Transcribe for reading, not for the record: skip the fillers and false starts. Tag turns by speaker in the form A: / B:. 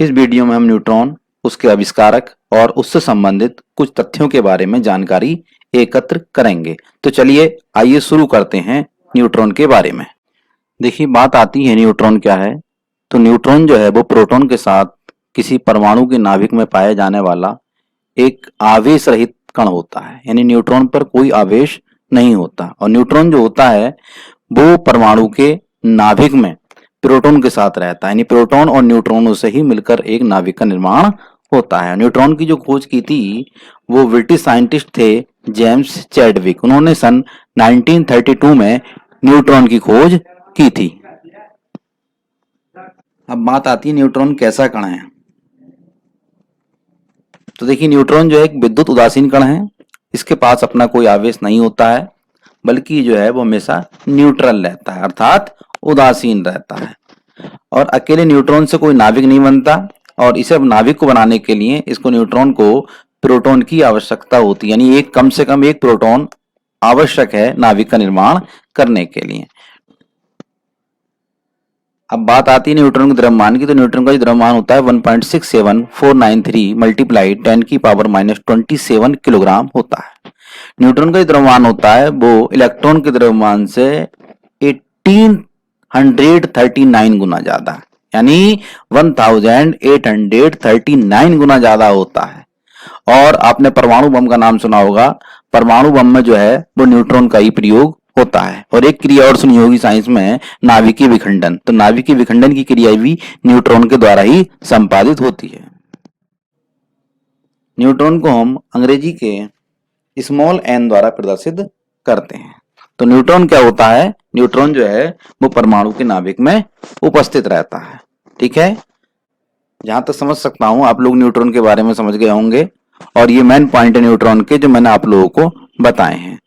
A: इस वीडियो में हम न्यूट्रॉन, उसके आविष्कारक और उससे संबंधित कुछ तथ्यों के बारे में जानकारी एकत्र करेंगे। तो चलिए आइए शुरू करते हैं न्यूट्रॉन के बारे में। देखिए, बात आती है न्यूट्रॉन क्या है। तो न्यूट्रॉन जो है वो प्रोटॉन के साथ किसी परमाणु के नाभिक में पाया जाने वाला एक आवेश रहित कण होता है, यानी न्यूट्रॉन पर कोई आवेश नहीं होता। और न्यूट्रॉन जो होता है वो परमाणु के नाभिक में प्रोटॉन के साथ रहता है, यानी प्रोटॉन और न्यूट्रॉनों से ही मिलकर एक नाभिक का निर्माण होता है। न्यूट्रॉन की जो खोज की थी वो ब्रिटिश साइंटिस्ट थे जेम्स चैडविक। उन्होंने सन 1932 में न्यूट्रॉन की खोज की थी। अब बात आती है न्यूट्रॉन कैसा कण है। तो देखिए, न्यूट्रॉन जो है एक विद्युत उदासीन कण है। इसके पास अपना कोई आवेश नहीं होता है, बल्कि जो है वो हमेशा न्यूट्रल रहता है, अर्थात उदासीन रहता है। और अकेले न्यूट्रॉन से कोई नाभिक नहीं बनता, और इसे नाभिक को बनाने के लिए इसको न्यूट्रॉन को प्रोटॉन की आवश्यकता होती है, यानी एक कम से कम एक प्रोटॉन आवश्यक है नाभिक का निर्माण करने के लिए। अब बात आती है न्यूट्रॉन के द्रव्यमान की। तो न्यूट्रॉन का जो द्रव्यमान होता है 1.67493 मल्टीप्लाई 10⁻⁻27 किलोग्राम होता है। न्यूट्रॉन का जो द्रव्यमान होता है वो इलेक्ट्रॉन के द्रव्यमान से 1839 गुना ज्यादा, यानी 1839 गुना ज्यादा होता है। और आपने परमाणु बम का नाम सुना होगा। परमाणु बम में जो है वो न्यूट्रॉन का ही प्रयोग होता है। और एक क्रिया और सुनी होगी साइंस में, नाभिकीय विखंडन। तो नाभिकीय विखंडन की क्रिया भी न्यूट्रॉन के द्वारा ही संपादित होती है। न्यूट्रॉन को हम अंग्रेजी के स्मॉल एन द्वारा प्रदर्शित करते हैं। तो न्यूट्रॉन क्या होता है? न्यूट्रॉन जो है वो परमाणु के नाभिक में उपस्थित रहता है। ठीक है, जहां तक समझ सकता हूं आप लोग न्यूट्रॉन के बारे में समझ गए होंगे, और ये मेन पॉइंट है न्यूट्रॉन के जो मैंने आप लोगों को बताए हैं।